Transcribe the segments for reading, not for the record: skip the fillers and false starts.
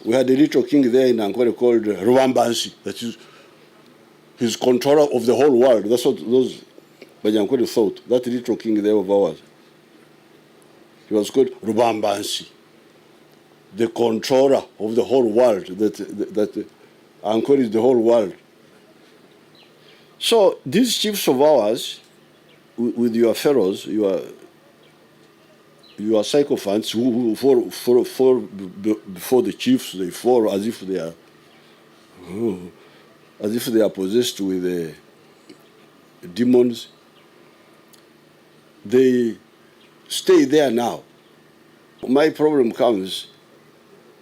We had a little king there in Ankole called Rubambansi. That is, he's controller of the whole world. That's what those Banyankole thought. That little king there of ours. He was called Rubambansi, the controller of the whole world. That Ankole is the whole world. So these chiefs of ours, with your pharaohs, your sycophants who fall before the chiefs, they fall as if they are possessed with demons. They stay there now. My problem comes,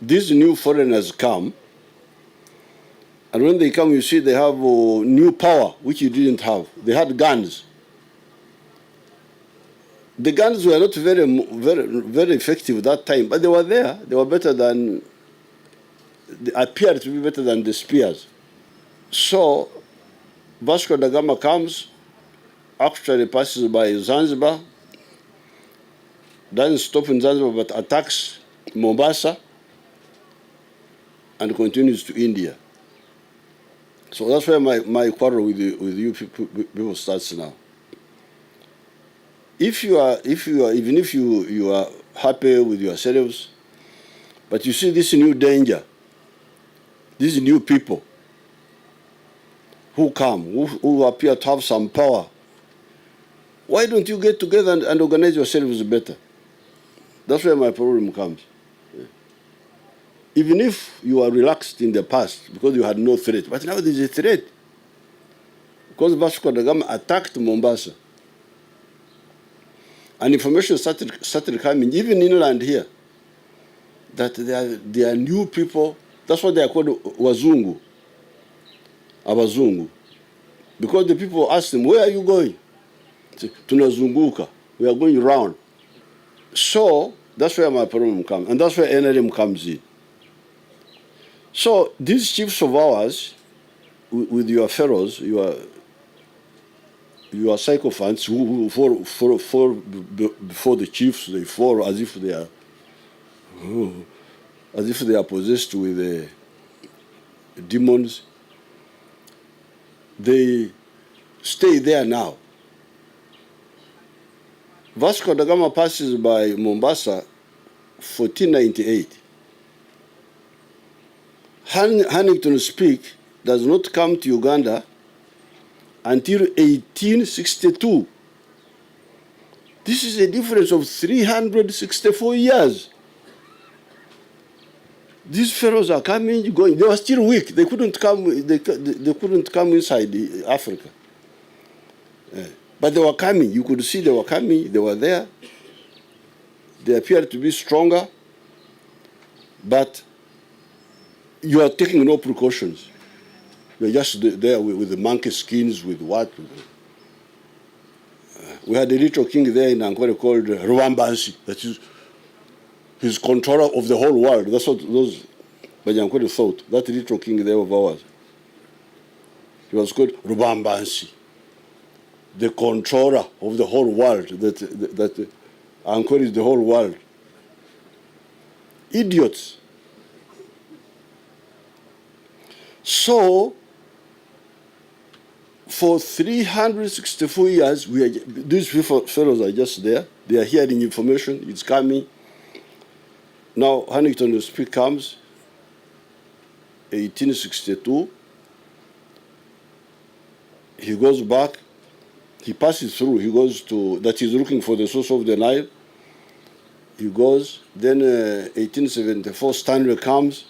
these new foreigners come, and when they come, you see they have new power, which you didn't have. They had guns. The guns were not very effective at that time, but they were there. They were better than, they appeared to be better than the spears. So Vasco da Gama comes, actually passes by Zanzibar, doesn't stop in Zanzibar but attacks Mombasa and continues to India. So that's where my quarrel with you people starts now. Even if you are happy with yourselves, but you see this new danger, these new people who come, who appear to have some power, why don't you get together and organize yourselves better? That's where my problem comes. Even if you are relaxed in the past because you had no threat, but now there's a threat. Because Vasco da Gama attacked Mombasa. And information started coming, even inland here, that there are new people. That's what they are called Wazungu, Abazungu. Because the people asked them, where are you going? Tunazunguka, we are going round. So that's where my problem comes, and that's where NRM comes in. So these chiefs of ours, with your pharaohs, your sycophants who fall before the chiefs, they fall as if they are possessed with demons. They stay there now. Vasco da Gama passes by Mombasa 1498. Huntington Speke does not come to Uganda until 1862. This is a difference of 364 years. These pharaohs are coming, going. They were still weak. They couldn't come. They couldn't come inside Africa. But they were coming. You could see they were coming. They were there. They appeared to be stronger. But you are taking no precautions. You're just there with the monkey skins, with what? We had a little king there in Ankole called Rubambansi. That is, he's controller of the whole world. That's what those Banyankole thought. That little king there of ours. He was called Rubambansi, the controller of the whole world. That Ankole is the whole world. Idiots. So, for 364 years, these fellows are just there. They are hearing information. It's coming. Now, Huntington Speke comes, 1862. He goes back. He passes through. He goes to, that he's looking for the source of the Nile. He goes. Then 1874, Stanley comes.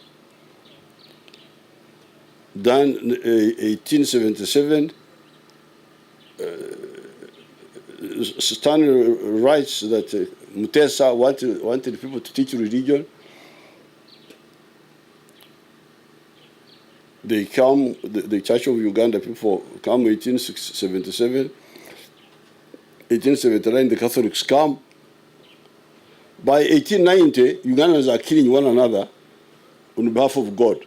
Then 1877, Stanley writes that Mutesa wanted people to teach religion. They come, the Church of Uganda people come 1877. 1879, the Catholics come. By 1890, Ugandans are killing one another on behalf of God,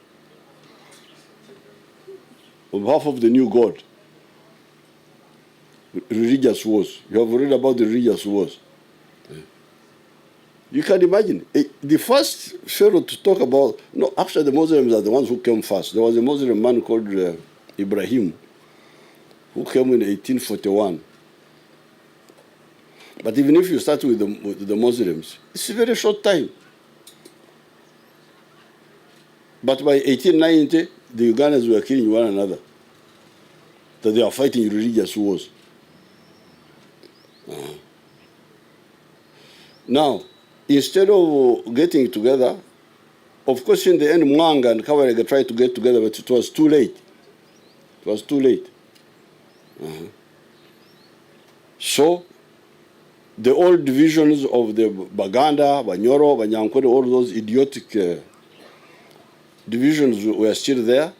on behalf of the new God. Religious wars. You have read about the religious wars. You can imagine. The first pharaoh to talk about, no, actually the Muslims are the ones who came first. There was a Muslim man called Ibrahim, who came in 1841. But even if you start with the Muslims, it's a very short time. But by 1890, the Ugandans were killing one another. That they are fighting religious wars. Now, instead of getting together, of course in the end Mwanga and Kawarega tried to get together, but it was too late. It was too late. So, the old divisions of the Baganda, Banyoro, Banyankole, all those idiotic divisions were still there.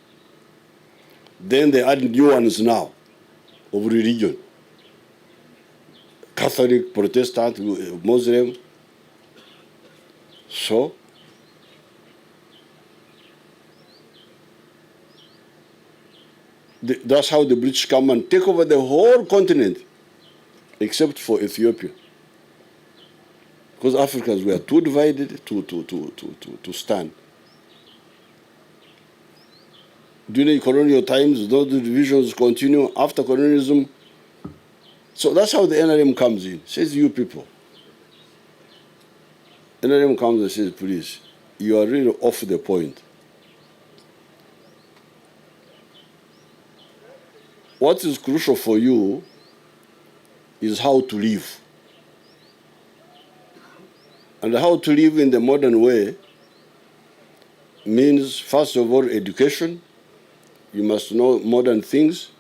Then they add new ones now of religion. Catholic, Protestant, Muslim. So, that's how the British come and take over the whole continent, except for Ethiopia. Because Africans were too divided to stand. During colonial times, those divisions continue after colonialism. So that's how the NRM comes in. Says, you people. NRM comes and says, please, you are really off the point. What is crucial for you is how to live. And how to live in the modern way means, first of all, education. You must know modern things,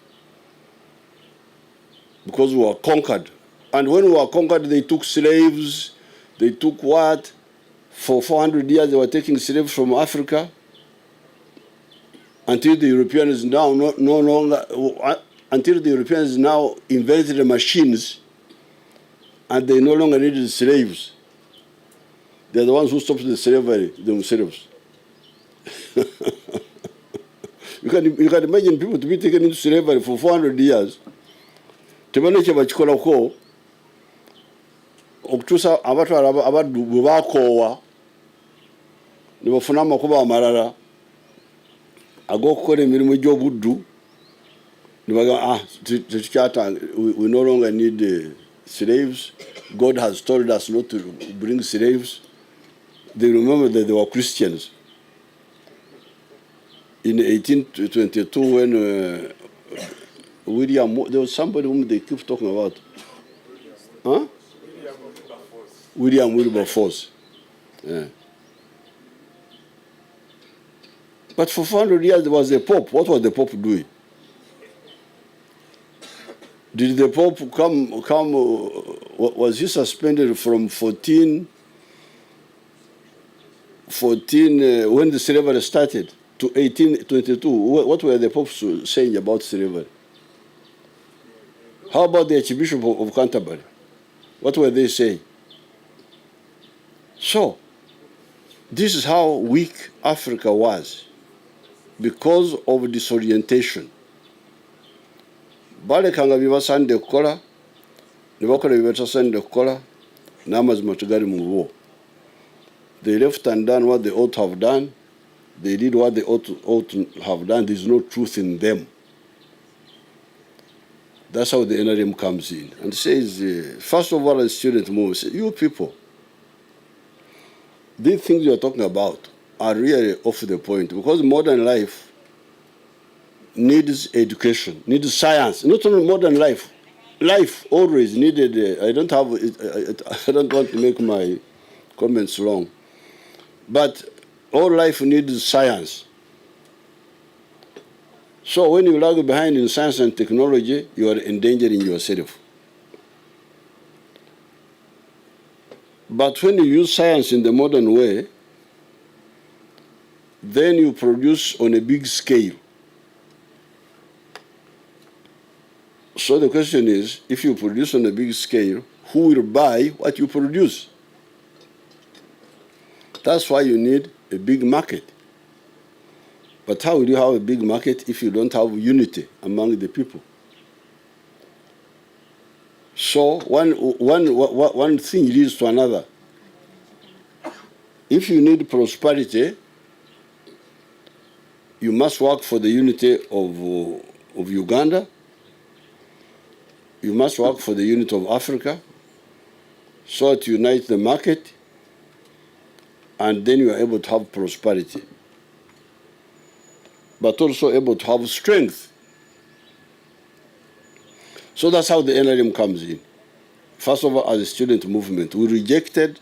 because we were conquered. And when we were conquered, they took slaves. They took what? For 400 years, they were taking slaves from Africa, until the Europeans now until the Europeans now invented the machines, and they no longer needed slaves. They're the ones who stopped the slavery themselves. You can imagine people to be taken into slavery for 400 years. Tebaneke bakikolako okutuusa abatwala abaddu bwe baakoowa ne bafuna amakubo amalala ag'okukola emirimu gy'obuddu ne bagamba, tetukyatanga, we no longer need slaves. God has told us not to bring slaves. They remember that they were Christians. In 1822, when there was somebody whom they keep talking about. Huh? Wilberforce. Yeah. But for 400 years there was a Pope. What was the Pope doing? Did the Pope was he suspended from 14 when the slavery started to 1822? What were the popes saying about slavery? How about the Archbishop of Canterbury? What were they saying? So, this is how weak Africa was, because of disorientation. Balekanga bibasande kukola, ne bakola bibatasaanide kukola, n'amazima tegali mu bo. They left and done what they ought to have done. They did what they ought to have done. There's no truth in them. That's how the NRM comes in and says, first of all, as student movement, say, you people, these things you're talking about are really off the point, because modern life needs education, needs science. Not only modern life, life always needed. I don't want to make my comments long, but all life needs science. So when you lag behind in science and technology, you are endangering yourself. But when you use science in the modern way, then you produce on a big scale. So the question is, if you produce on a big scale, who will buy what you produce? That's why you need a big market. But how will you have a big market if you don't have unity among the people? So one thing leads to another. if you need prosperity, you must work for the unity of Uganda. You must work for the unity of Africa, so to unite the market, and then you are able to have prosperity, but also able to have strength. So that's how the NRM comes in. First of all, as a student movement, we rejected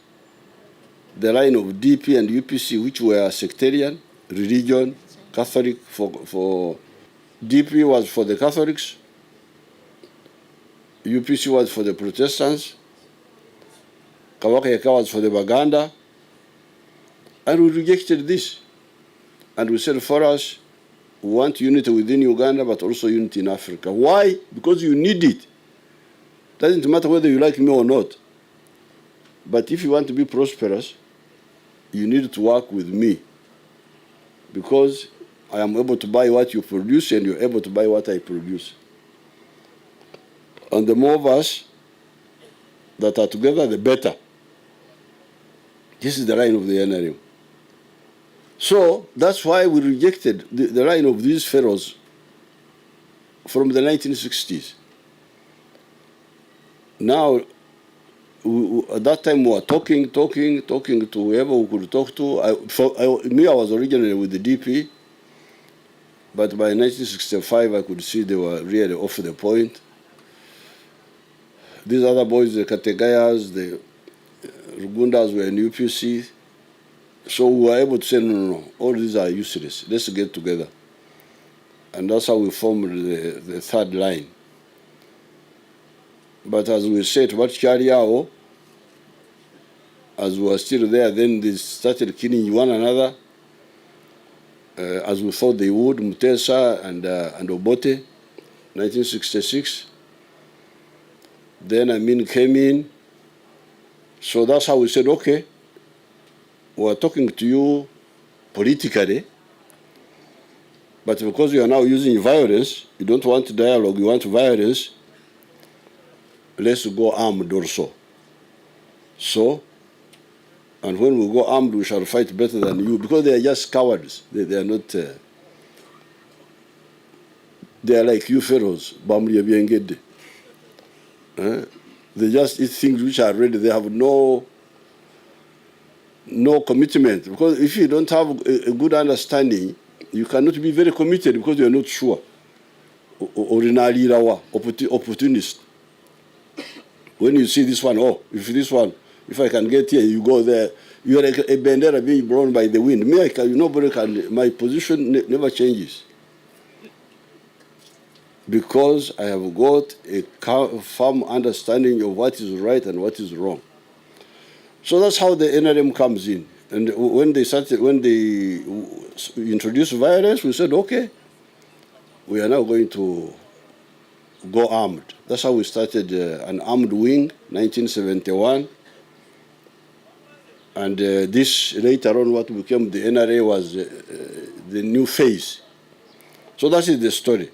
the line of DP and UPC, which were sectarian, religion, Catholic. For DP was for the Catholics, UPC was for the Protestants, Kawakayaka was for the Baganda, and we rejected this. And we said, for us, we want unity within Uganda, but also unity in Africa. Why? Because you need it. Doesn't matter whether you like me or not. But if you want to be prosperous, you need to work with me, because I am able to buy what you produce and you're able to buy what I produce. And the more of us that are together, the better. This is the line of the NRM. So that's why we rejected the line of these pharaohs from the 1960s. Now, at that time, we were talking to whoever we could talk to. I was originally with the DP, but by 1965, I could see they were really off the point. These other boys, the Kategayas, the Rugundas, were in UPC. So we were able to say, no, all these are useless. Let's get together. And that's how we formed the third line. But as we said, what Chariao, as we were still there, then they started killing one another, as we thought they would, Mutesa and Obote, 1966. Then Amin came in. So that's how we said, okay, we're talking to you politically, but because you are now using violence, you don't want dialogue, you want violence, let's go armed also. So, and when we go armed, we shall fight better than you, because they are just cowards. They are not, they are like you pharaohs, Bamri Biengede. They just eat things which are ready. They have no commitment, because if you don't have a good understanding, you cannot be very committed because you are not sure. Opportunist. When you see this one, if I can get here, you go there. You are like a bandera being blown by the wind. Me, nobody can. My position never changes, because I have got a firm understanding of what is right and what is wrong. So that's how the NRM comes in. And when they introduced violence, we said, okay, we are now going to go armed. That's how we started an armed wing, 1971. And this later on, what became the NRA was the new phase. So that is the story.